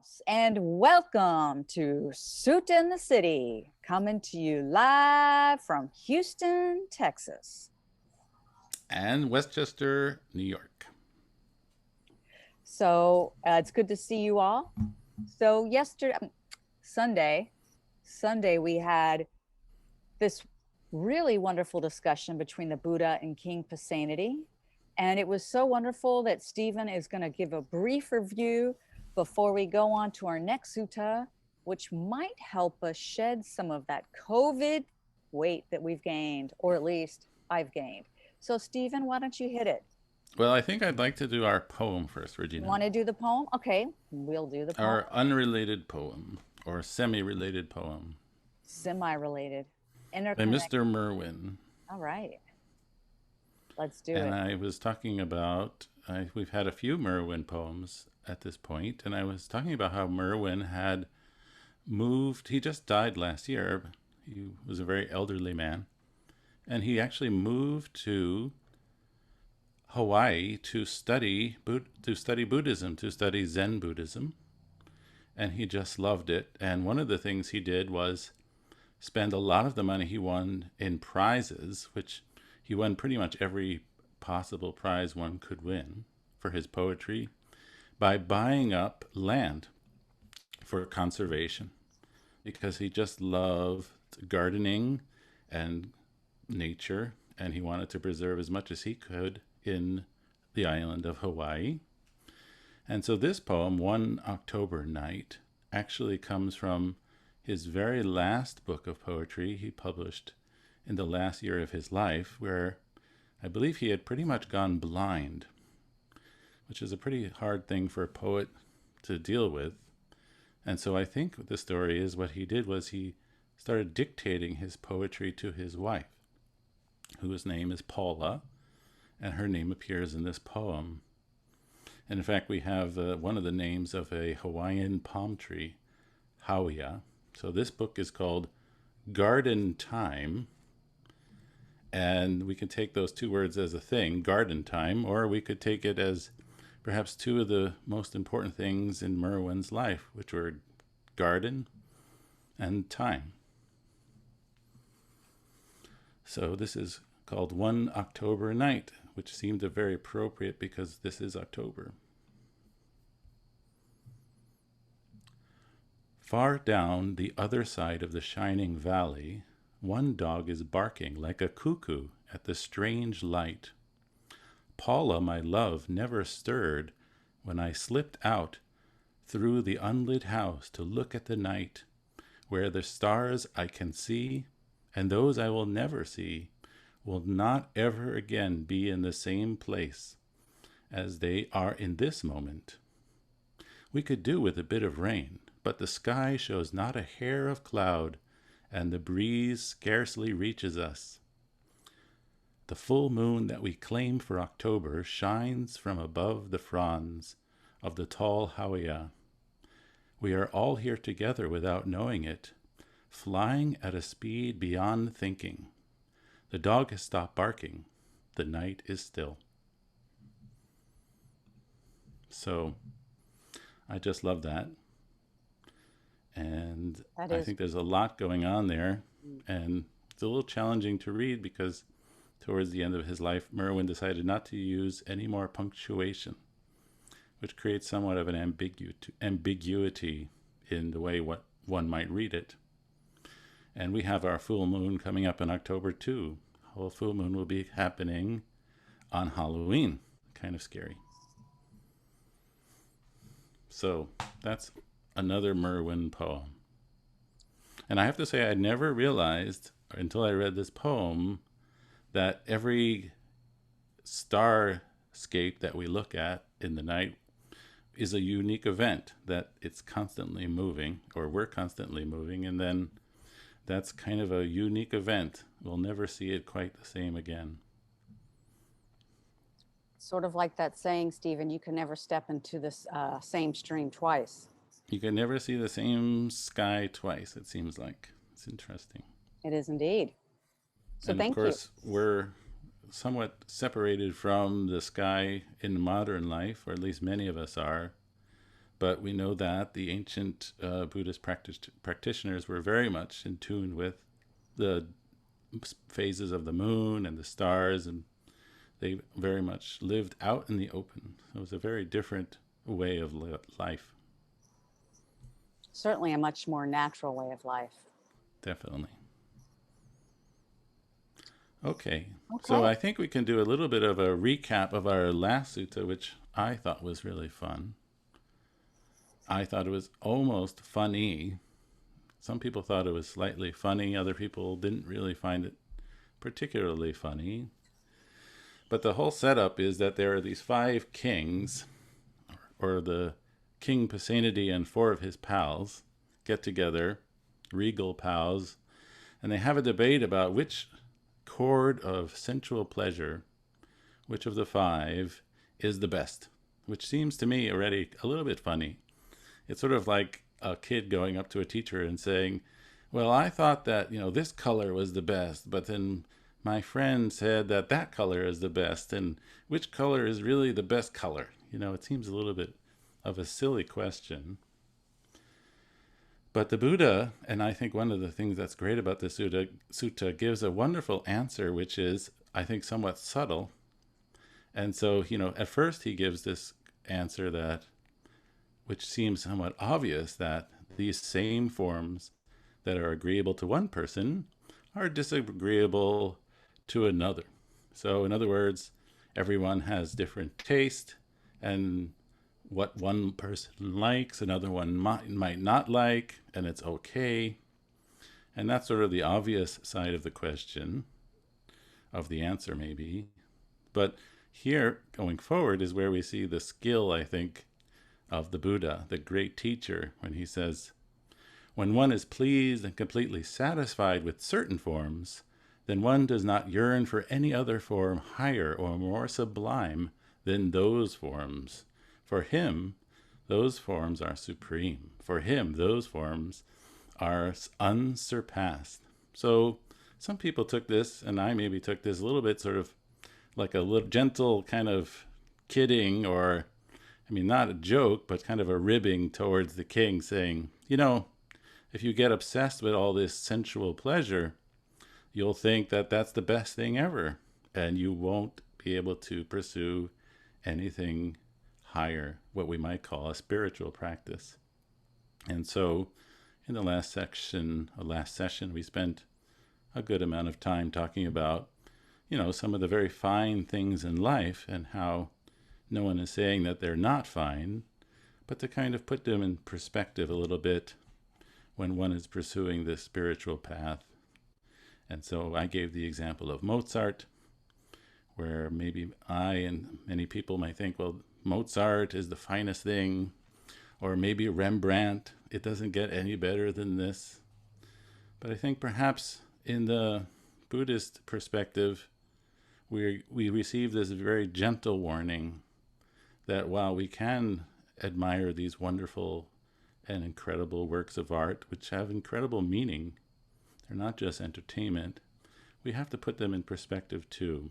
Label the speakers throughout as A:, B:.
A: house, and welcome to Sutta in the City, coming to you live from Houston, Texas.
B: And Westchester, New York.
A: So it's good to see you all. So Sunday, Sunday we had this really wonderful discussion between the Buddha and King Pasenadi. And it was so wonderful that Stephen is going to give a brief review before we go on to our next sutta, which might help us shed some of that COVID weight that we've gained, or at least I've gained. So, Stephen, why don't you hit it?
B: Well, I think I'd like to do our poem first,
A: You
B: Regina.
A: want to do the poem? Okay, we'll do the poem.
B: Our unrelated poem, or semi related poem,
A: Semi related,
B: by
A: interconnected.
B: Mr. Merwin.
A: All right, let's do
B: And
A: it.
B: I was talking about, we've had a few Merwin poems at this point, and I was talking about how Merwin had moved. He just died last year. He was a very elderly man. And he actually moved to Hawaii to study Buddhism, to study Zen Buddhism, and he just loved it. And one of the things he did was spend a lot of the money he won in prizes, which he won pretty much every possible prize one could win for his poetry, by buying up land for conservation, because he just loved gardening and nature, and he wanted to preserve as much as he could in the island of Hawaii. And so this poem, One October Night, actually comes from his very last book of poetry he published in the last year of his life, where I believe he had pretty much gone blind, which is a pretty hard thing for a poet to deal with. And so I think the story is what he did was he started dictating his poetry to his wife, whose name is Paula, and her name appears in this poem. And in fact, we have one of the names of a Hawaiian palm tree, Hauia. So this book is called Garden Time, and we can take those two words as a thing, garden time, or we could take it as perhaps two of the most important things in Merwin's life, which were garden and time. So this is called One October Night, which seemed very appropriate because this is October. Far down the other side of the shining valley, one dog is barking like a cuckoo at the strange light. Paula, my love, never stirred when I slipped out through the unlit house to look at the night, where the stars I can see and those I will never see will not ever again be in the same place as they are in this moment. We could do with a bit of rain, but the sky shows not a hair of cloud, and the breeze scarcely reaches us. The full moon that we claim for October shines from above the fronds of the tall Hauia. We are all here together without knowing it, flying at a speed beyond thinking. The dog has stopped barking. The night is still. So I just love that. And
A: That
B: I
A: is,
B: think there's a lot going on there. And it's a little challenging to read because towards the end of his life, Merwin decided not to use any more punctuation, which creates somewhat of an ambiguity in the way what one might read it. And we have our full moon coming up in October too. Whole full moon will be happening on Halloween. Kind of scary. So that's another Merwin poem. And I have to say, I never realized until I read this poem that every starscape that we look at in the night is a unique event, that it's constantly moving, or we're constantly moving, and then that's kind of a unique event. We'll never see it quite the same again.
A: sort of like that saying, Stephen, you can never step into this same stream twice.
B: You can never see the same sky twice, it seems like. It's interesting.
A: It is indeed. So
B: And of
A: thank you.
B: course, we're somewhat separated from the sky in modern life, or at least many of us are, But we know that the ancient Buddhist practitioners were very much in tune with the phases of the moon and the stars, and they very much lived out in the open. It was a very different way of life.
A: Certainly a much more natural way of life.
B: Definitely. Okay. So
A: Okay.
B: I think we can do a little bit of a recap of our last sutta, which I thought was really fun. I thought it was almost funny. Some people thought it was slightly funny. Other people didn't really find it particularly funny. But the whole setup is that there are these 5 kings, or the King Pasenadi and 4 of his pals get together, regal pals, and they have a debate about which chord of sensual pleasure, which of the 5 is the best, which seems to me already a little bit funny. It's sort of like a kid going up to a teacher and saying, well, I thought that, this color was the best, but then my friend said that that color is the best, and which color is really the best color? It seems a little bit of a silly question. But the Buddha, and I think one of the things that's great about the sutta gives a wonderful answer, which is, I think, somewhat subtle. And so, at first he gives this answer which seems somewhat obvious, that these same forms that are agreeable to one person are disagreeable to another. So, in other words, everyone has different taste, and what one person likes, another one might not like, and it's okay. And that's sort of the obvious side of the question, of the answer maybe. But here, going forward, is where we see the skill, I think, of the Buddha, the great teacher, when he says, when one is pleased and completely satisfied with certain forms, then one does not yearn for any other form higher or more sublime than those forms. For him, those forms are supreme. For him, those forms are unsurpassed. So some people took this, and I maybe took this a little bit sort of like a little gentle kind of kidding, or, not a joke, but kind of a ribbing towards the king, saying, if you get obsessed with all this sensual pleasure, you'll think that that's the best thing ever, and you won't be able to pursue anything higher, what we might call a spiritual practice. And so in the last session, we spent a good amount of time talking about, some of the very fine things in life, and how no one is saying that they're not fine, but to kind of put them in perspective a little bit when one is pursuing this spiritual path. And so I gave the example of Mozart, where maybe I and many people might think, well, Mozart is the finest thing, or maybe Rembrandt, it doesn't get any better than this. But I think perhaps in the Buddhist perspective, we receive this very gentle warning that while we can admire these wonderful and incredible works of art, which have incredible meaning, they're not just entertainment, we have to put them in perspective too.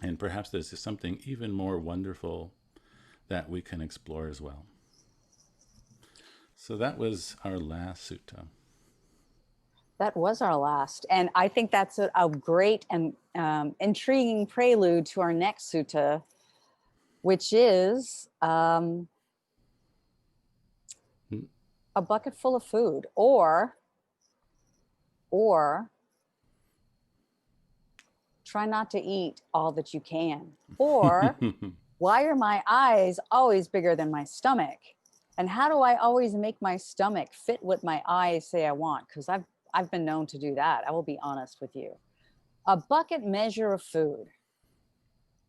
B: And perhaps there's something even more wonderful that we can explore as well. So that was our last sutta.
A: That was our last. And I think that's a great and intriguing prelude to our next sutta, which is a bucket full of food, or try not to eat all that you can, or why are my eyes always bigger than my stomach? And how do I always make my stomach fit what my eyes say I want? Because I've been known to do that. I will be honest with you. A bucket measure of food.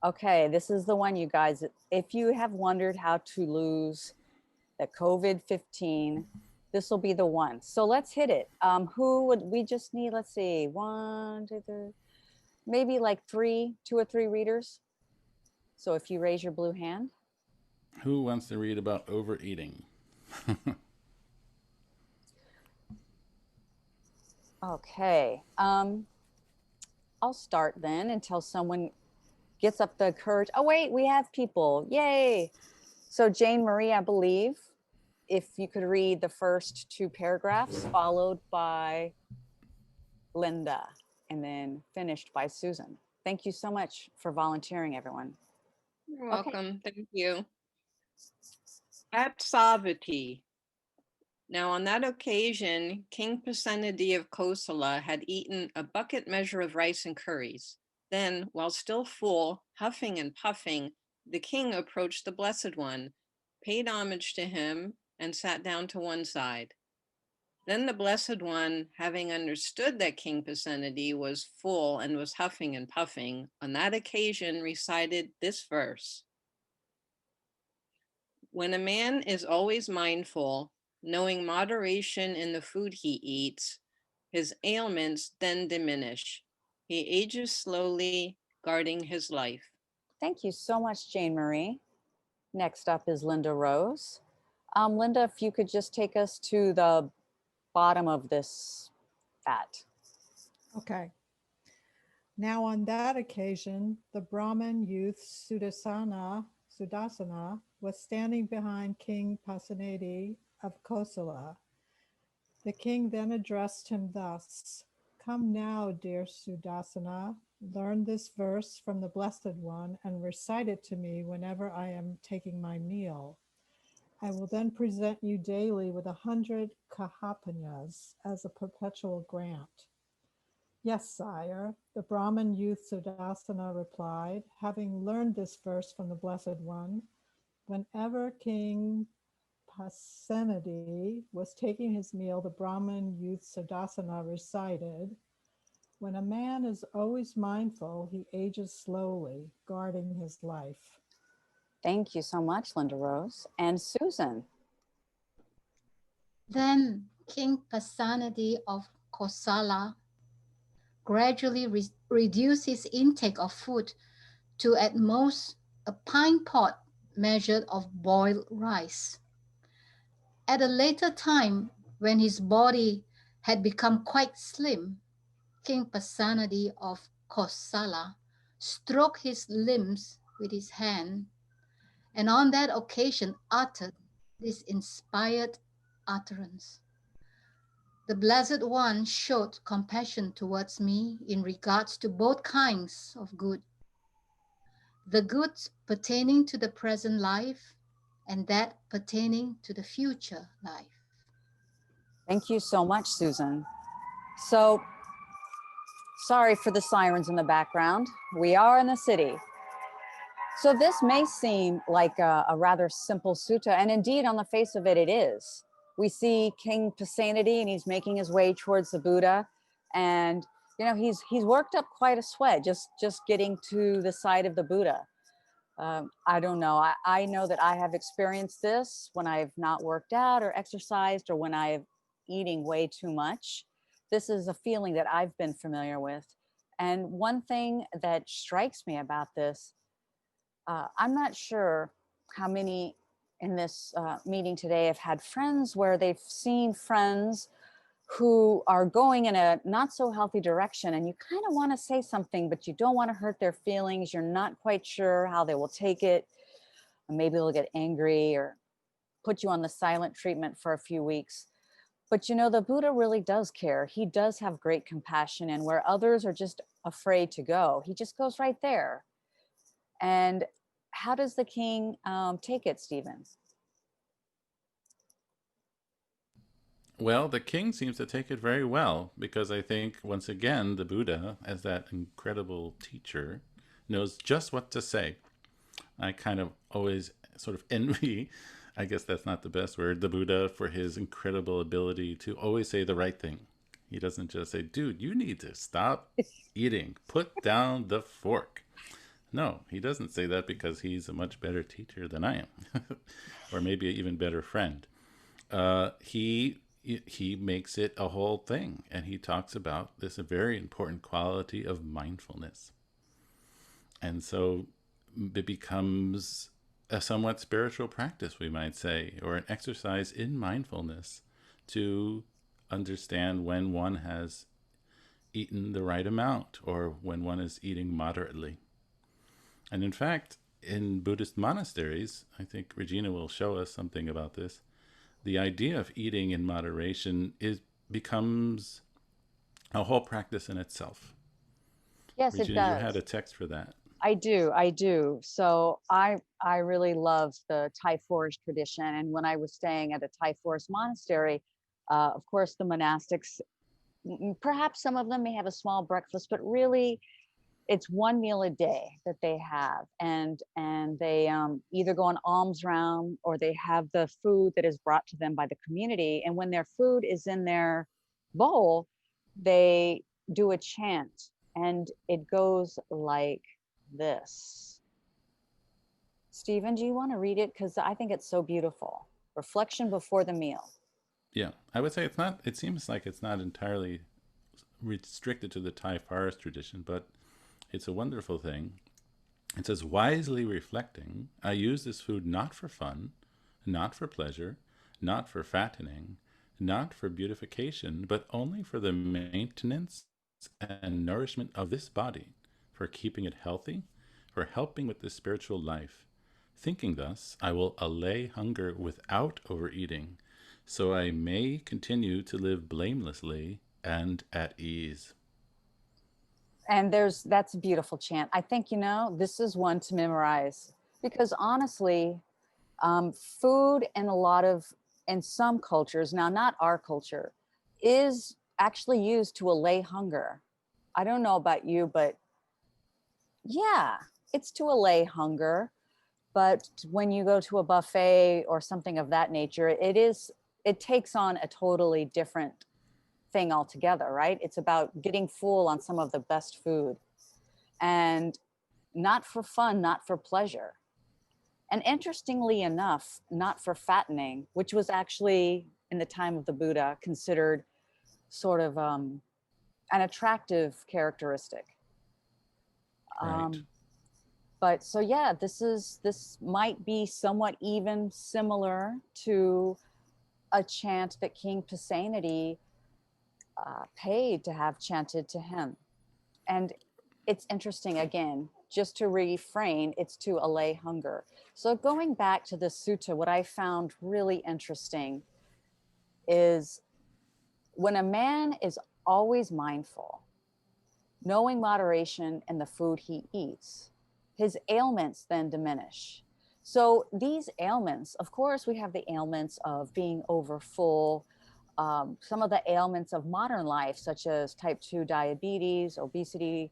A: Okay, this is the one, you guys. If you have wondered how to lose the COVID-15, this will be the one. So let's hit it. Who would we just need? Let's see, 1, 2, 3, maybe like 2 or 3 readers. So if you raise your blue hand.
B: Who wants to read about overeating?
A: Okay. I'll start then until someone gets up the courage. Oh, wait, we have people. Yay. So Jane Marie, I believe, if you could read the first two paragraphs, followed by Linda, and then finished by Susan. Thank you so much for volunteering, everyone.
C: You're
A: Okay.
C: welcome. Thank you. At Savati. Now on that occasion, King Pasenadi of Kosala had eaten a bucket measure of rice and curries. Then, while still full, huffing and puffing, the king approached the Blessed One, paid homage to him, and sat down to one side. Then the Blessed One, having understood that King Pasenadi was full and was huffing and puffing, on that occasion recited this verse. When a man is always mindful, knowing moderation in the food he eats, his ailments then diminish. He ages slowly, guarding his life.
A: Thank you so much, Jane Marie. Next up is Linda Rose. Linda, if you could just take us to the bottom of this fat.
D: Okay. Now on that occasion, the Brahmin youth Sudarsana was standing behind King Pasenadi of Kosala. The king then addressed him thus: "Come now, dear Sudarsana, learn this verse from the Blessed One and recite it to me whenever I am taking my meal. I will then present you daily with 100 kahapanyas as a perpetual grant." "Yes, sire," the Brahmin youth Sudarsana replied, having learned this verse from the Blessed One. Whenever King Pasenadi was taking his meal, the Brahmin youth Sudarsana recited, "When a man is always mindful, he ages slowly, guarding his life."
A: Thank you so much, Linda Rose. And Susan.
E: Then King Pasenadi of Kosala gradually reduced his intake of food to at most a pint pot measure of boiled rice. At a later time, when his body had become quite slim, King Pasenadi of Kosala stroked his limbs with his hand, and on that occasion uttered this inspired utterance. The Blessed One showed compassion towards me in regards to both kinds of good, the good pertaining to the present life and that pertaining to the future life.
A: Thank you so much, Susan. So, sorry for the sirens in the background. We are in the city. So this may seem like a rather simple sutta, and indeed on the face of it, it is. We see King Pasenadi and he's making his way towards the Buddha, and he's worked up quite a sweat just getting to the side of the Buddha. I don't know. I know that I have experienced this when I've not worked out or exercised, or when I'm eating way too much. This is a feeling that I've been familiar with. And one thing that strikes me about this, I'm not sure how many in this meeting today have had friends where they've seen friends who are going in a not so healthy direction, and you kind of want to say something, but you don't want to hurt their feelings. You're not quite sure how they will take it. Maybe they'll get angry or put you on the silent treatment for a few weeks. But the Buddha really does care. He does have great compassion, and where others are just afraid to go, he just goes right there. And how does the king take it, Stephen?
B: Well, the king seems to take it very well, because I think, once again, the Buddha, as that incredible teacher, knows just what to say. I kind of always sort of envy, I guess that's not the best word, the Buddha, for his incredible ability to always say the right thing. He doesn't just say, "Dude, you need to stop eating. Put down the fork." No, he doesn't say that because he's a much better teacher than I am, or maybe an even better friend. He makes it a whole thing, and he talks about this very important quality of mindfulness. And so it becomes a somewhat spiritual practice, we might say, or an exercise in mindfulness to understand when one has eaten the right amount or when one is eating moderately. And in fact, in Buddhist monasteries, I think Regina will show us something about this, the idea of eating in moderation becomes a whole practice in itself.
A: Yes, it
B: Regina, you had
A: does.
B: a text for that.
A: I do. So I really love the Thai forest tradition. And when I was staying at a Thai forest monastery, of course, the monastics, perhaps some of them may have a small breakfast, but really it's one meal a day that they have. And they either go on alms round or they have the food that is brought to them by the community. And when their food is in their bowl, they do a chant. And it goes like this. Stephen, do you want to read it? Because I think it's so beautiful. Reflection before the meal.
B: Yeah, I would say it's not, it seems like it's not entirely restricted to the Thai forest tradition, but it's a wonderful thing. It says, wisely reflecting, I use this food not for fun, not for pleasure, not for fattening, not for beautification, but only for the maintenance and nourishment of this body, for keeping it healthy, for helping with the spiritual life. Thinking thus, I will allay hunger without overeating, so I may continue to live blamelessly and at ease.
A: And that's a beautiful chant. I think, this is one to memorize because honestly, food in some cultures, now not our culture, is actually used to allay hunger. I don't know about you, but yeah, it's to allay hunger. But when you go to a buffet or something of that nature, it takes on a totally different thing altogether, right? It's about getting full on some of the best food and not for fun, not for pleasure. And interestingly enough, not for fattening, which was actually in the time of the Buddha considered sort of an attractive characteristic.
B: Right.
A: But so yeah, this might be somewhat even similar to a chant that King Pasenadi paid to have chanted to him. And it's interesting, again, just to refrain, it's to allay hunger. So going back to the sutta, what I found really interesting is when a man is always mindful, knowing moderation in the food he eats, his ailments then diminish. So these ailments, of course, we have the ailments of being overfull, some of the ailments of modern life, such as type 2 diabetes, obesity.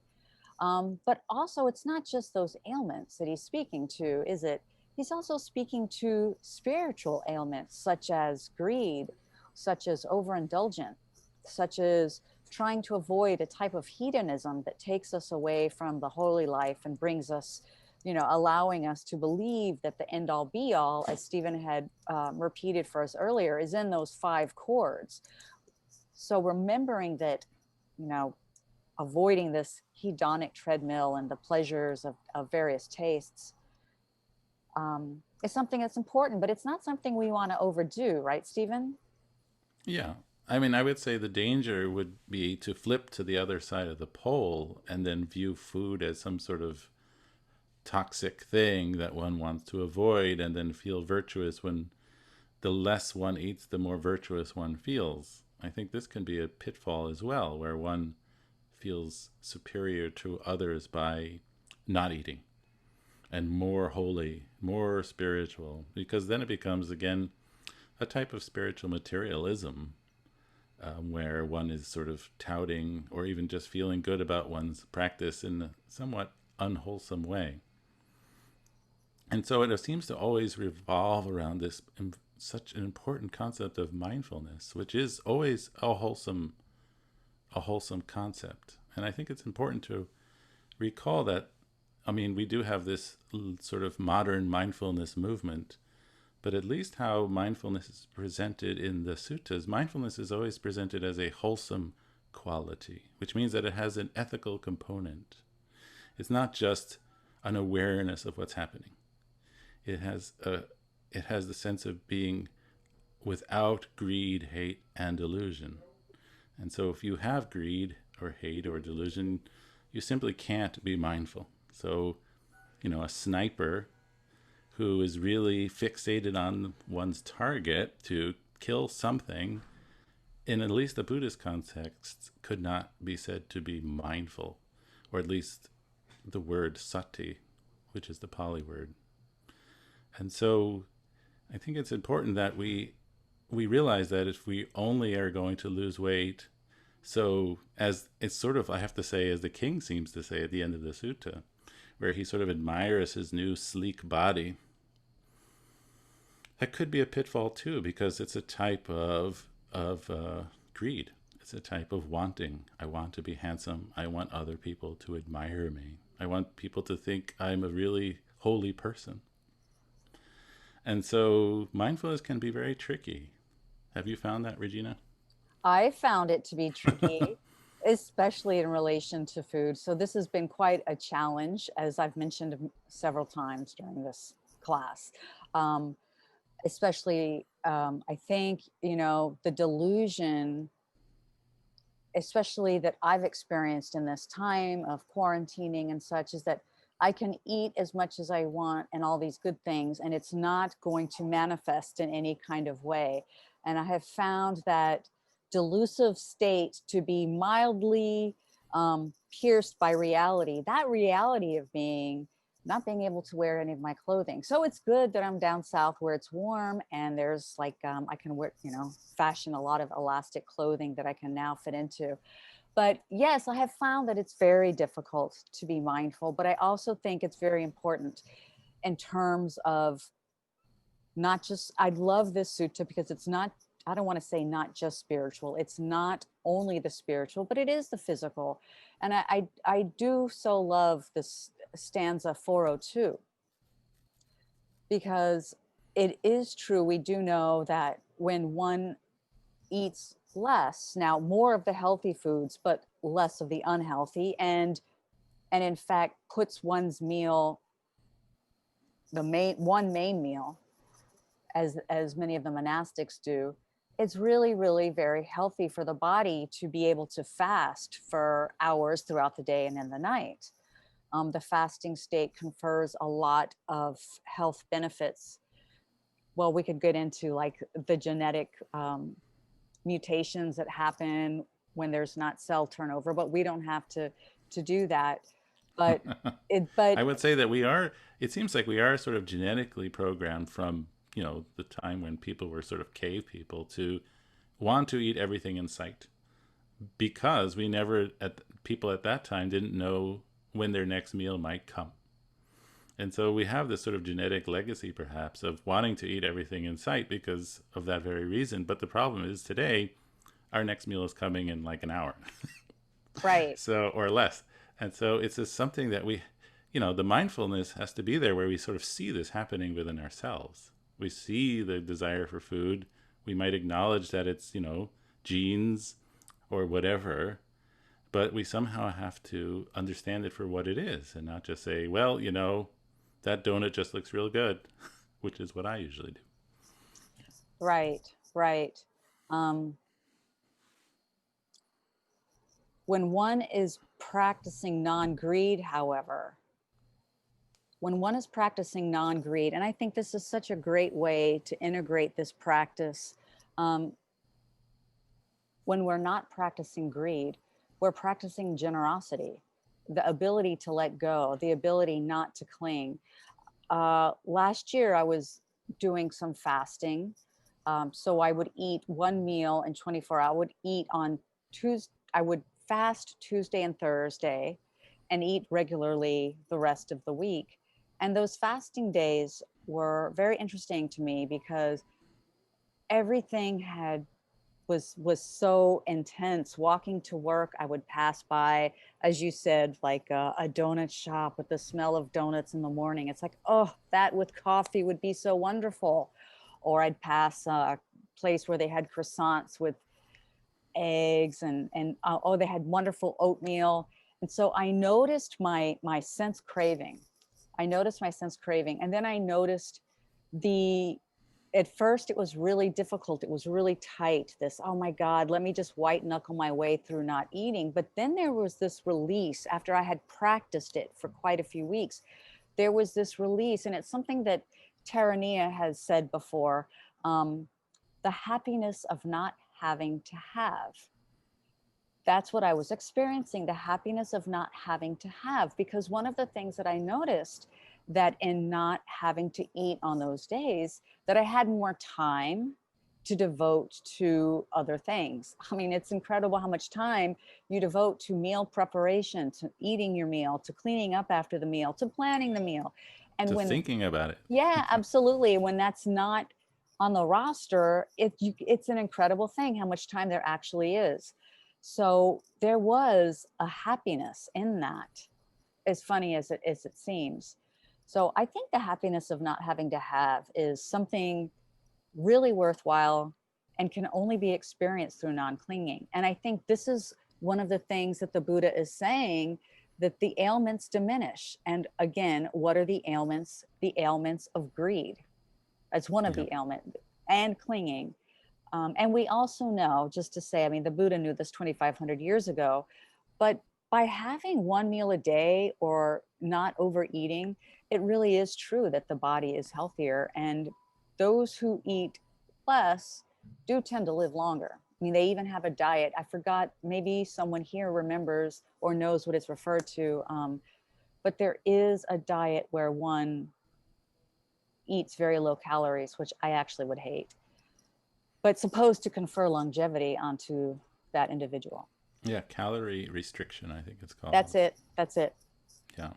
A: But also, it's not just those ailments that he's speaking to, is it? He's also speaking to spiritual ailments, such as greed, such as overindulgence, such as trying to avoid a type of hedonism that takes us away from the holy life and brings us, allowing us to believe that the end all be all, as Stephen had repeated for us earlier, is in those 5 chords. So remembering that, avoiding this hedonic treadmill and the pleasures of various tastes is something that's important, but it's not something we want to overdo, right, Stephen?
B: Yeah. I mean, I would say the danger would be to flip to the other side of the pole and then view food as some sort of toxic thing that one wants to avoid and then feel virtuous when the less one eats, the more virtuous one feels. I think this can be a pitfall as well, where one feels superior to others by not eating and more holy, more spiritual, because then it becomes, again, a type of spiritual materialism where one is sort of touting or even just feeling good about one's practice in a somewhat unwholesome way. And so it seems to always revolve around this such an important concept of mindfulness, which is always a wholesome concept. And I think it's important to recall that, I mean, we do have this sort of modern mindfulness movement, but at least how mindfulness is presented in the suttas, mindfulness is always presented as a wholesome quality, which means that it has an ethical component. It's not just an awareness of what's happening. It has the sense of being without greed, hate, and delusion. And so if you have greed or hate or delusion, you simply can't be mindful. So, a sniper who is really fixated on one's target to kill something, in at least the Buddhist context, could not be said to be mindful, or at least the word sati, which is the Pali word. And so I think it's important that we realize that if we only are going to lose weight, so as it's sort of, I have to say, as the king seems to say at the end of the sutta, where he sort of admires his new sleek body, that could be a pitfall too, because it's a type of greed. It's a type of wanting. I want to be handsome. I want other people to admire me. I want people to think I'm a really holy person. And so mindfulness can be very tricky. Have you found that, Regina?
A: I found it to be tricky, especially in relation to food. So this has been quite a challenge, as I've mentioned several times during this class. Especially, I think, the delusion, especially that I've experienced in this time of quarantining and such, is that I can eat as much as I want and all these good things, and it's not going to manifest in any kind of way. And I have found that delusive state to be mildly pierced by reality, that reality of not being able to wear any of my clothing. So it's good that I'm down south where it's warm and there's like, I can wear, fashion a lot of elastic clothing that I can now fit into. But yes, I have found that it's very difficult to be mindful, but I also think it's very important in terms of not just, I love this sutta because it's not, I don't want to say not just spiritual. It's not only the spiritual, but it is the physical. And I do so love this stanza 402, because it is true. We do know that when one eats less, now more of the healthy foods, but less of the unhealthy, and in fact puts one's meal, one main meal, as many of the monastics do, it's really, really very healthy for the body to be able to fast for hours throughout the day and in the night. The fasting state confers a lot of health benefits. Well, we could get into like the genetic mutations that happen when there's not cell turnover, but we don't have to do that. But
B: I would say that it seems like we are sort of genetically programmed from, the time when people were sort of cave people to want to eat everything in sight, because people at that time didn't know when their next meal might come. And so we have this sort of genetic legacy, perhaps, of wanting to eat everything in sight because of that very reason. But the problem is today, our next meal is coming in like an hour.
A: Right.
B: So, or less. And so it's just something that the mindfulness has to be there, where we sort of see this happening within ourselves. We see the desire for food. We might acknowledge that it's, genes or whatever, but we somehow have to understand it for what it is and not just say, well, that donut just looks real good, which is what I usually do.
A: Right. When one is practicing non-greed, however, and I think this is such a great way to integrate this practice. When we're not practicing greed, we're practicing generosity, the ability to let go, the ability not to cling. Last year, I was doing some fasting. So I would eat one meal in 24 hours. I would eat on Tuesday. I would fast Tuesday and Thursday and eat regularly the rest of the week. And those fasting days were very interesting to me because everything was so intense. Walking to work, I would pass by, as you said, like a donut shop with the smell of donuts in the morning. It's like, oh, that with coffee would be so wonderful. Or I'd pass a place where they had croissants with eggs and they had wonderful oatmeal. And so I noticed my sense craving. And then I noticed at first it was really difficult. It was really tight. Oh my God, let me just white knuckle my way through not eating. But then there was this release after I had practiced it for quite a few weeks. There was this release, and it's something that Terania has said before, the happiness of not having to have. That's what I was experiencing, the happiness of not having to have. Because one of the things that I noticed that in not having to eat on those days, that I had more time to devote to other things. I mean, it's incredible how much time you devote to meal preparation, to eating your meal, to cleaning up after the meal, to planning the meal. And
B: To
A: when
B: thinking about it.
A: yeah, absolutely. When that's not on the roster, it's an incredible thing how much time there actually is. So there was a happiness in that, as funny as it seems. So I think the happiness of not having to have is something really worthwhile and can only be experienced through non-clinging. And I think this is one of the things that the Buddha is saying, that the ailments diminish. And again, what are the ailments? The ailments of greed. That's one of the ailments, and clinging. And we also know, just to say, I mean, the Buddha knew this 2,500 years ago, but by having one meal a day or not overeating, it really is true that the body is healthier. And those who eat less do tend to live longer. I mean, they even have a diet. I forgot, maybe someone here remembers or knows what it's referred to. But there is a diet where one eats very low calories, which I actually would hate, but supposed to confer longevity onto that individual.
B: Yeah, calorie restriction, I think it's called.
A: That's it. That's it.
B: Yeah.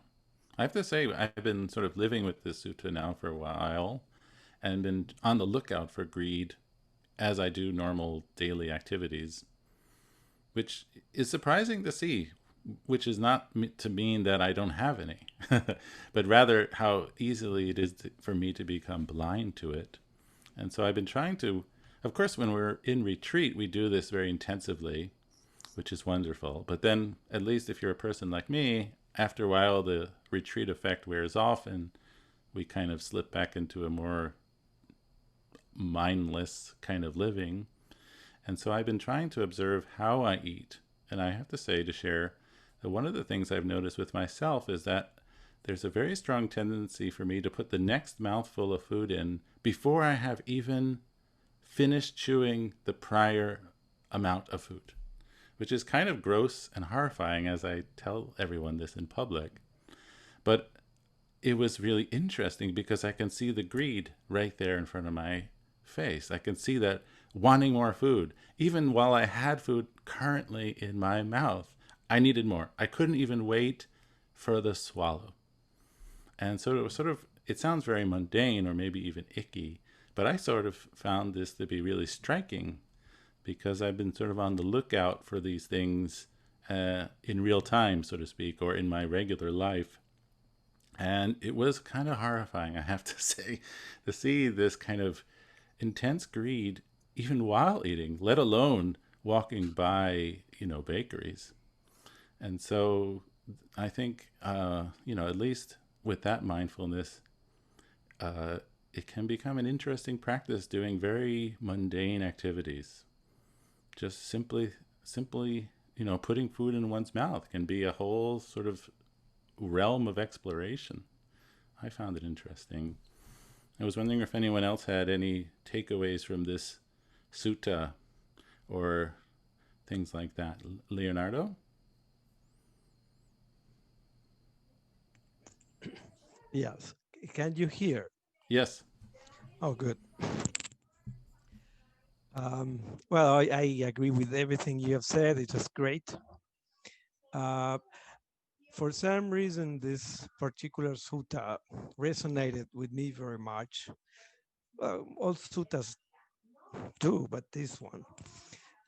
B: I have to say, I've been sort of living with this sutta now for a while and been on the lookout for greed as I do normal daily activities, which is surprising to see, which is not to mean that I don't have any, but rather how easily it is for me to become blind to it. And so I've been trying to, of course, when we're in retreat, we do this very intensively, which is wonderful. But then, at least if you're a person like me, after a while, the retreat effect wears off and we kind of slip back into a more mindless kind of living. And so I've been trying to observe how I eat. And I have to say, to share, that one of the things I've noticed with myself is that there's a very strong tendency for me to put the next mouthful of food in before I have even finished chewing the prior amount of food, which is kind of gross and horrifying as I tell everyone this in public. But it was really interesting because I can see the greed right there in front of my face. I can see that wanting more food. Even while I had food currently in my mouth, I needed more. I couldn't even wait for the swallow. And so it was it sounds very mundane or maybe even icky, but I sort of found this to be really striking because I've been sort of on the lookout for these things in real time, so to speak, or in my regular life. And it was kind of horrifying, I have to say, to see this kind of intense greed even while eating, let alone walking by, bakeries. And so I think, at least with that mindfulness, it can become an interesting practice doing very mundane activities. Just simply, putting food in one's mouth can be a whole sort of realm of exploration. I found it interesting. I was wondering if anyone else had any takeaways from this sutta or things like that. Leonardo?
F: Yes. Can you hear?
B: Yes.
F: Oh, good. Well, I agree with everything you have said. It was great. For some reason, this particular sutta resonated with me very much. All suttas do, but this one,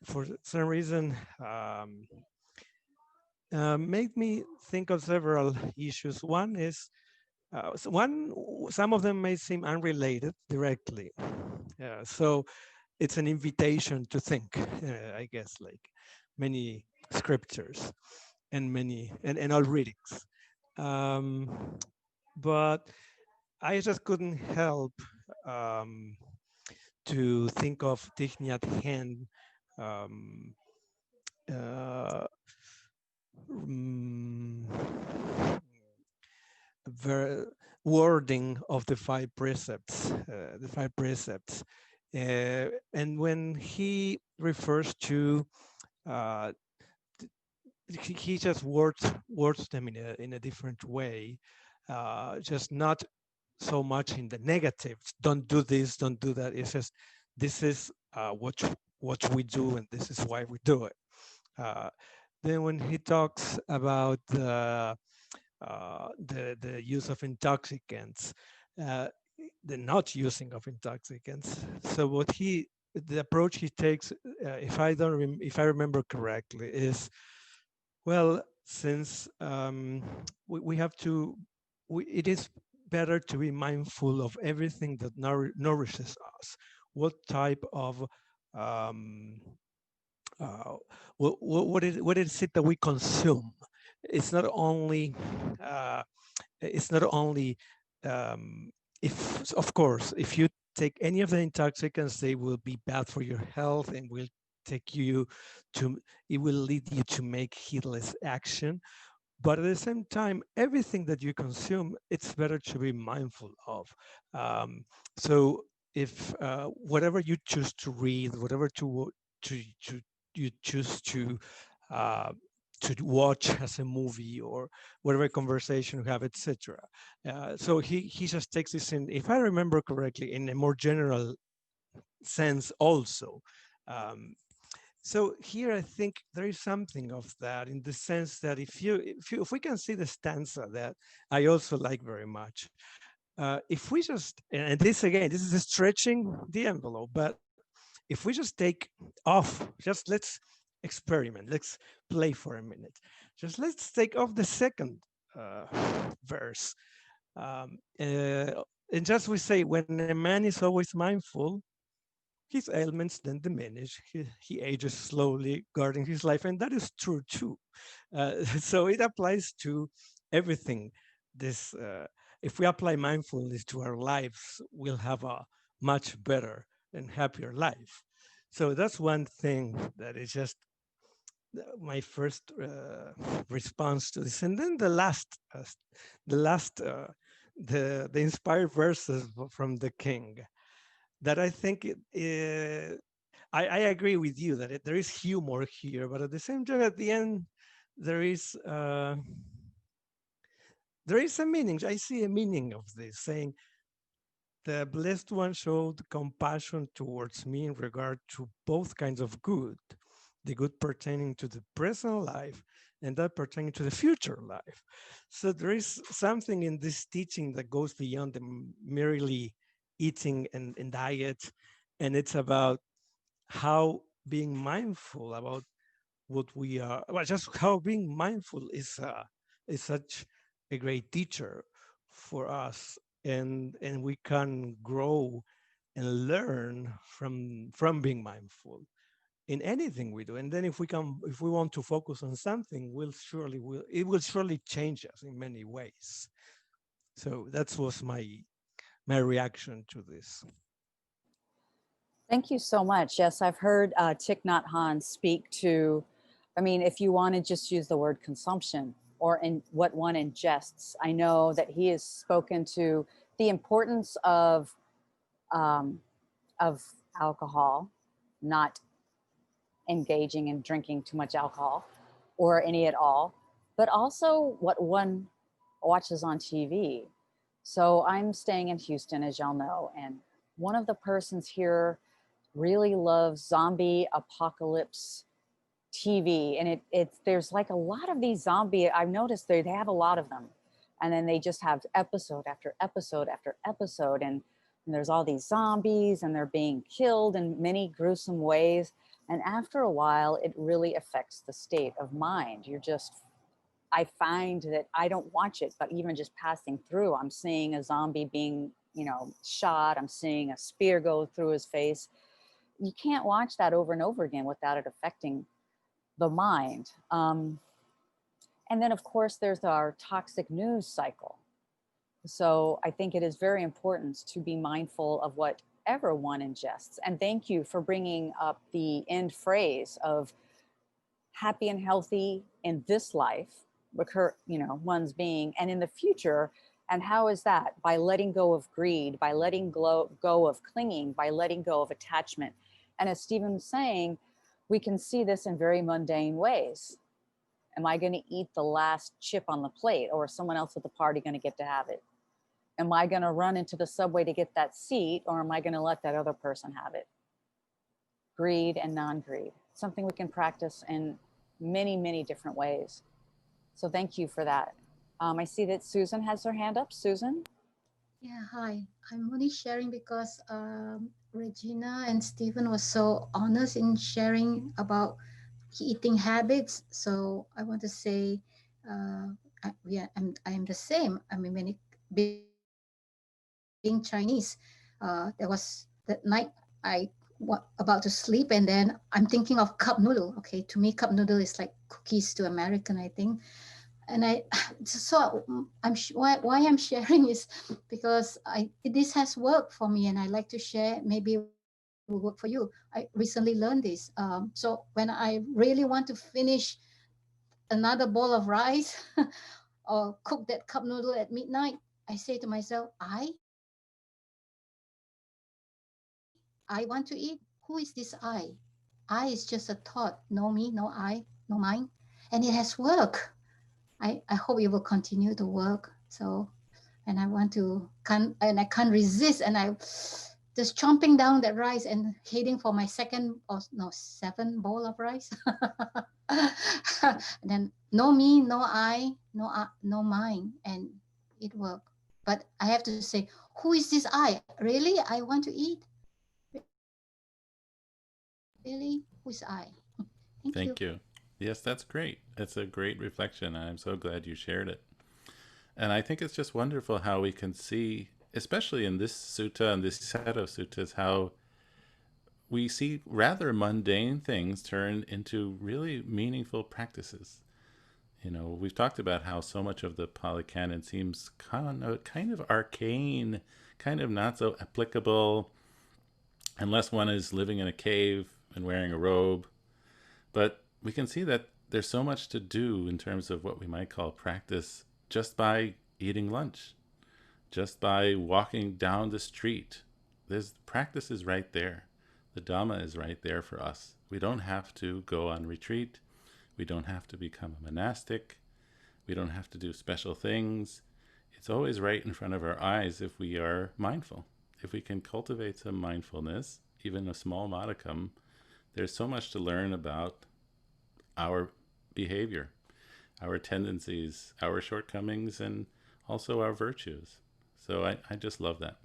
F: for some reason, made me think of several issues. One is, some of them may seem unrelated directly. So it's an invitation to think, I guess, like many scriptures and all readings. But I just couldn't help to think of Thich Nhat Hanh, wording of the five precepts, and when he refers to, uh, he just words them in a different way, just not so much in the negatives. Don't do this, don't do that. It's just, this is what we do, and this is why we do it. Then when he talks about the use of intoxicants, the not using of intoxicants. So the approach he takes, if I remember correctly, is, well, since we have to, it is better to be mindful of everything that nourishes us. What type of what is it that we consume? It's not only it's not only if, of course, if you take any of the intoxicants, they will be bad for your health and will take you to, it will lead you to make heedless action. But at the same time, everything that you consume, it's better to be mindful of. So if whatever you choose to read, whatever you choose to watch as a movie, or whatever conversation you have, etc. So he just takes this in, if I remember correctly, in a more general sense also. So here I think there is something of that, in the sense that if we can see the stanza that I also like very much, if we just, and this again, this is stretching the envelope, but if we just take off, just let's experiment, let's play for a minute. Just let's take off the second verse. And just we say, when a man is always mindful, his ailments then diminish. He ages slowly, guarding his life, and that is true too. So it applies to everything. This, if we apply mindfulness to our lives, we'll have a much better and happier life. So that's one thing that is just my first response to this. And then the inspired verses from the king, that I think I agree with you that there is humor here, but at the same time, at the end, there is a meaning. I see a meaning of this, saying, the blessed one showed compassion towards me in regard to both kinds of good, the good pertaining to the present life and that pertaining to the future life. So there is something in this teaching that goes beyond the merely eating and diet, and it's about how being mindful about what we are, well, just how being mindful is such a great teacher for us, and we can grow and learn from being mindful in anything we do. And then if we want to focus on something, it will surely change us in many ways. So that was my reaction to this.
A: Thank you so much. Yes, I've heard Thich Nhat Hanh speak to, I mean, if you want to just use the word consumption or in what one ingests, I know that he has spoken to the importance of alcohol, not engaging in drinking too much alcohol or any at all, but also what one watches on TV. So I'm staying in Houston, as y'all know, and one of the persons here really loves zombie apocalypse TV. And it's there's like a lot of these zombie, I've noticed they have a lot of them. And then they just have episode after episode after episode. And there's all these zombies and they're being killed in many gruesome ways. And after a while, it really affects the state of mind. I find that I don't watch it, but even just passing through, I'm seeing a zombie being, shot. I'm seeing a spear go through his face. You can't watch that over and over again without it affecting the mind. And then, of course, there's our toxic news cycle. So I think it is very important to be mindful of whatever one ingests. And thank you for bringing up the end phrase of happy and healthy in this life, one's being, and in the future, And how is that? By letting go of greed, by letting go of clinging, by letting go of attachment. And as Stephen was saying, we can see this in very mundane ways. Am I going to eat the last chip on the plate, or is someone else at the party going to get to have it? Am I going to run into the subway to get that seat, or am I going to let that other person have it? Greed and non-greed, something we can practice in many, many different ways. So thank you for that. I see that Susan has her hand up. Susan?
E: Yeah, hi. I'm only sharing because Regina and Stephen was so honest in sharing about eating habits. So I want to say, I'm the same. I mean, when it being Chinese, there was that night I about to sleep, and then I'm thinking of cup noodle. Okay, to me, cup noodle is like cookies to American, I think. And I, so why I'm sharing is because this has worked for me, and I like to share. Maybe it will work for you. I recently learned this. So when I really want to finish another bowl of rice or cook that cup noodle at midnight, I say to myself, I want to eat. Who is this I? I is just a thought. No me, no I, no mine. And it has worked. I hope it will continue to work. So, and I can't resist. And I just chomping down that rice and heading for my seven bowl of rice. And then no me, no I, no mine. And it worked. But I have to say, who is this I? Really? I want to eat? Really? Who's I?
B: Thank you. Yes, that's great. It's a great reflection. I'm so glad you shared it. And I think it's just wonderful how we can see, especially in this sutta and this set of suttas, how we see rather mundane things turn into really meaningful practices. You know, we've talked about how so much of the Pali Canon seems kind of arcane, kind of not so applicable, unless one is living in a cave and wearing a robe. But we can see that there's so much to do in terms of what we might call practice just by eating lunch, just by walking down the street. There's practice is right there. The Dhamma is right there for us. We don't have to go on retreat. We don't have to become a monastic. We don't have to do special things. It's always right in front of our eyes if we are mindful. If we can cultivate some mindfulness, even a small modicum, there's so much to learn about our behavior, our tendencies, our shortcomings, and also our virtues. So I just love that.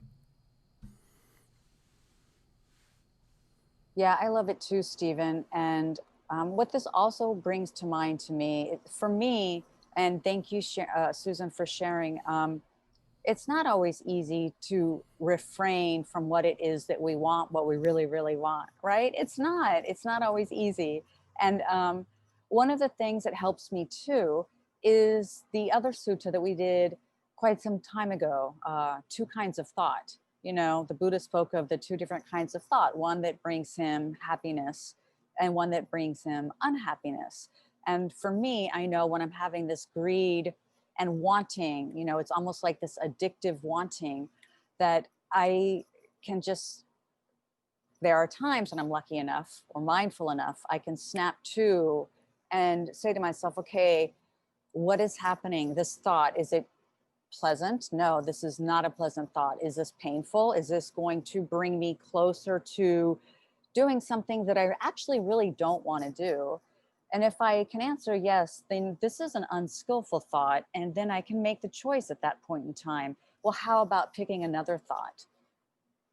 A: Yeah, I love it too, Stephen. And what this also brings to mind to me, for me, and thank you, Susan, for sharing, it's not always easy to refrain from what it is that we want, what we really, really want, right? It's not always easy. And one of the things that helps me too is the other sutta that we did quite some time ago, two kinds of thought. You know, the Buddha spoke of the two different kinds of thought, one that brings him happiness and one that brings him unhappiness. And for me, I know when I'm having this greed and wanting, you know, it's almost like this addictive wanting that I can just, there are times when I'm lucky enough or mindful enough, I can snap to and say to myself, okay, what is happening? This thought, is it pleasant? No, this is not a pleasant thought. Is this painful? Is this going to bring me closer to doing something that I actually really don't want to do? And if I can answer yes, then this is an unskillful thought. And then I can make the choice at that point in time. Well, how about picking another thought?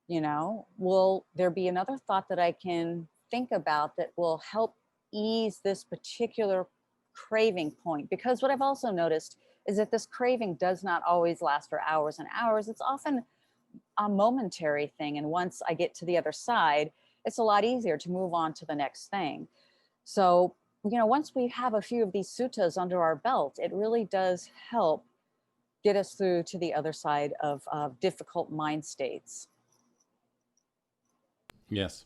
A: You know, will there be another thought that I can think about that will help ease this particular craving point? Because what I've also noticed is that this craving does not always last for hours and hours. It's often a momentary thing. And once I get to the other side, it's a lot easier to move on to the next thing. So, you know, once we have a few of these suttas under our belt, it really does help get us through to the other side of difficult mind states.
B: Yes.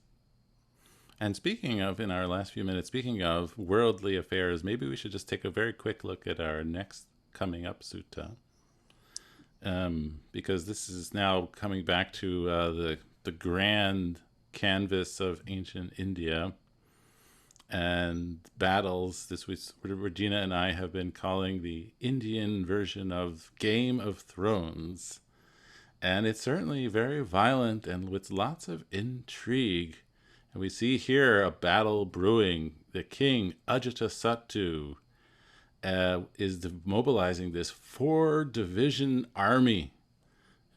B: And speaking of, in our last few minutes, speaking of worldly affairs, maybe we should just take a very quick look at our next coming up sutta. because this is now coming back to the grand canvas of ancient India and battles. This was Regina and I have been calling the Indian version of Game of Thrones. And it's certainly very violent and with lots of intrigue. And we see here a battle brewing. The king, Ajatasattu, is mobilizing this 4-division army.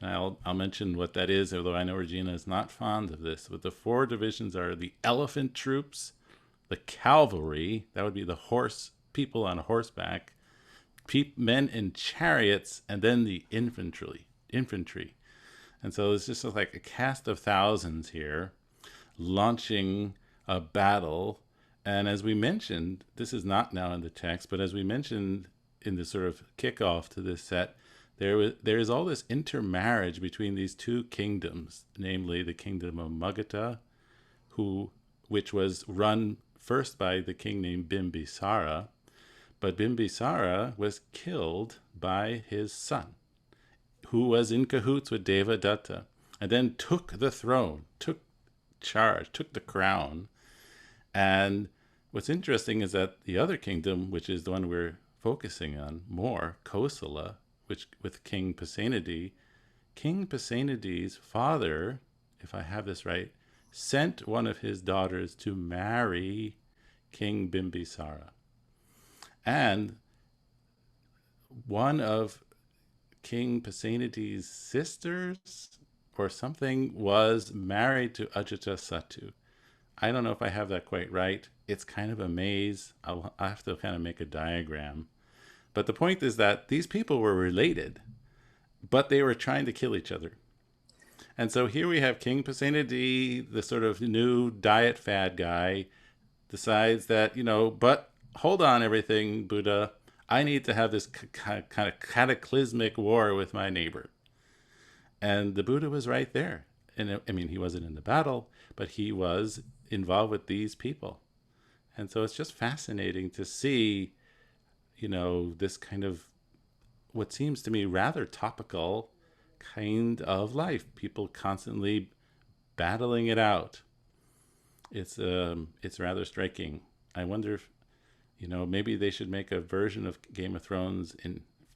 B: And I'll mention what that is, although I know Regina is not fond of this. But the 4 divisions are the elephant troops, the cavalry, that would be the people on horseback, men in chariots, and then the infantry. And so it's just like a cast of thousands here launching a battle. And as we mentioned, this is not now in the text, but as we mentioned in the sort of kickoff to this set, there is all this intermarriage between these 2 kingdoms, namely the kingdom of Magadha, which was run first by the king named Bimbisara, but Bimbisara was killed by his son, who was in cahoots with Devadatta, and then took the throne, took the crown. And what's interesting is that the other kingdom, which is the one we're focusing on more, Kosala, with King Pasenadi, King Pasenadi's father, if I have this right, sent one of his daughters to marry King Bimbisara. And one of King Pasenadi's sisters or something was married to Ajatasattu. I don't know if I have that quite right. It's kind of a maze. I'll have to kind of make a diagram. But the point is that these people were related, but they were trying to kill each other. And so here we have King Pasenadi, the sort of new diet fad guy, decides that, but hold on everything, Buddha. I need to have this kind of cataclysmic war with my neighbor. And the Buddha was right there. And I mean, he wasn't in the battle, but he was involved with these people. And so it's just fascinating to see, this kind of what seems to me rather topical kind of life. People constantly battling it out. It's rather striking. I wonder if, maybe they should make a version of Game of Thrones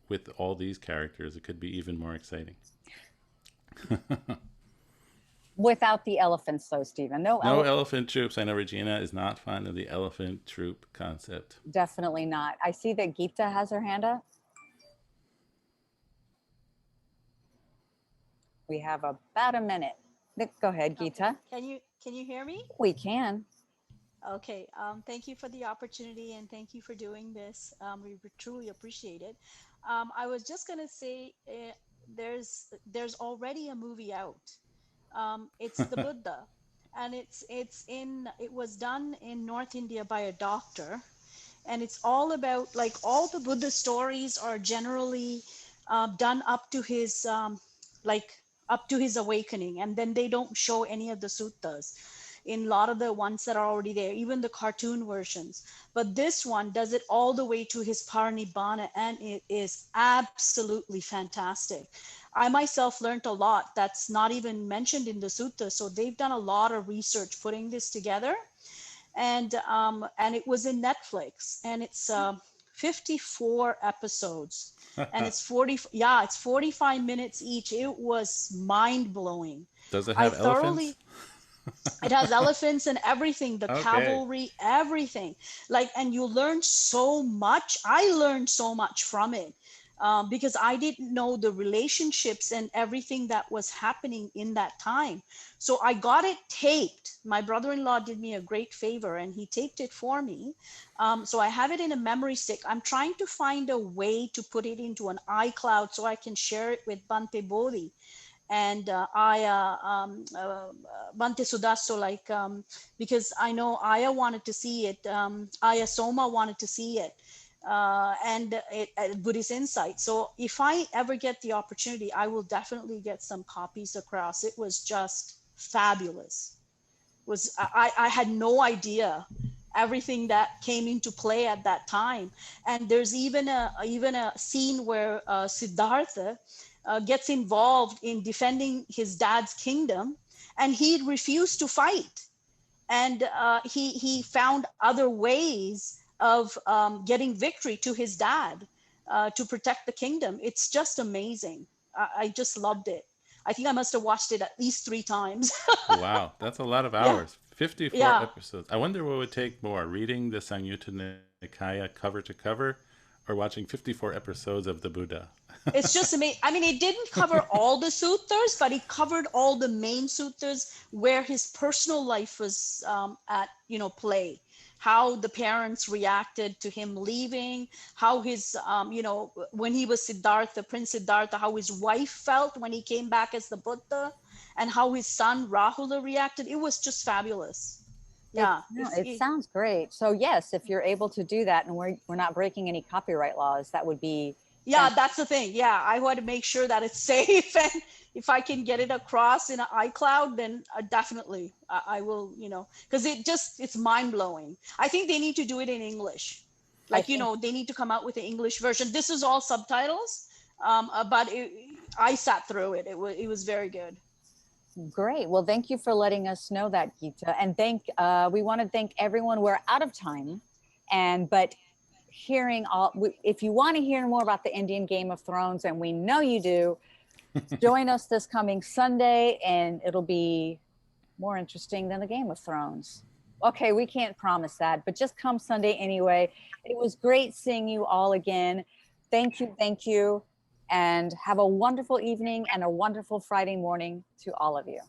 B: with all these characters. It could be even more exciting.
A: Without the elephants, though, Stephen. No
B: elephant troops. I know Regina is not fond of the elephant troop concept.
A: Definitely not. I see that Geeta has her hand up. We have about a minute. Go ahead, Geeta.
G: Okay. Can you hear me?
A: We can.
G: Okay. Thank you for the opportunity and thank you for doing this. We truly appreciate it. I was just gonna say, there's already a movie out. It's the Buddha, and it was done in North India by a doctor, and it's all about, like, all the Buddha stories are generally done up to his awakening, and then they don't show any of the suttas in a lot of the ones that are already there, even the cartoon versions. But this one does it all the way to his parinibbana, and it is absolutely fantastic. I myself learned a lot that's not even mentioned in the sutta. So they've done a lot of research putting this together. And it was in Netflix, and it's 54 episodes and it's 45 minutes each. It was mind blowing.
B: Does it have elephants?
G: It has elephants and everything, the
B: Okay.
G: cavalry, everything. And you learn so much. I learned so much from it. Because I didn't know the relationships and everything that was happening in that time. So I got it taped. My brother-in-law did me a great favor and he taped it for me. So I have it in a memory stick. I'm trying to find a way to put it into an iCloud so I can share it with Bhante Bodhi and Bhante Sudasso, because I know Aya wanted to see it. Aya Soma wanted to see it. And Buddhist Insight. So if I ever get the opportunity, I will definitely get some copies across. It was just fabulous. I had no idea everything that came into play at that time. And there's even a scene where Siddhartha gets involved in defending his dad's kingdom, and he refused to fight. And he found other ways of getting victory to his dad to protect the kingdom. It's just amazing. I just loved it. I think I must have watched it at least 3 times.
B: Wow, that's a lot of
G: Yeah.
B: hours. 54
G: Yeah.
B: episodes. I wonder what would take more, reading the Samyutta Nikaya cover to cover or watching 54 episodes of the Buddha.
G: It's just amazing. I mean, it didn't cover all the suttas, but it covered all the main suttas where his personal life was at, play. How the parents reacted to him leaving, how his, when he was Siddhartha, Prince Siddhartha, how his wife felt when he came back as the Buddha, and how his son Rahula reacted. It was just fabulous. Yeah.
A: It sounds great. So yes, if you're able to do that and we're not breaking any copyright laws, that would be
G: Yeah, that's the thing. Yeah, I want to make sure that it's safe, and if I can get it across in an iCloud, then definitely I will, because it's mind-blowing. I think they need to do it in English. Like, they need to come out with an English version. This is all subtitles, but I sat through it. It was very good.
A: great. Well, thank you for letting us know that, Geeta. And we want to thank everyone. We're out of time, but if you want to hear more about the Indian Game of Thrones, and we know you do, join us this coming Sunday, and it'll be more interesting than the Game of Thrones. Okay, we can't promise that, but just come Sunday anyway. It was great seeing you all again. Thank you, and have a wonderful evening and a wonderful Friday morning to all of you.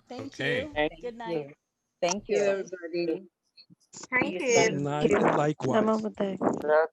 G: Thank
B: Okay.
G: you. Good night.
A: Thank you.
H: everybody.
I: Thank
F: Good
I: you.
F: night, and likewise.
H: Namaste.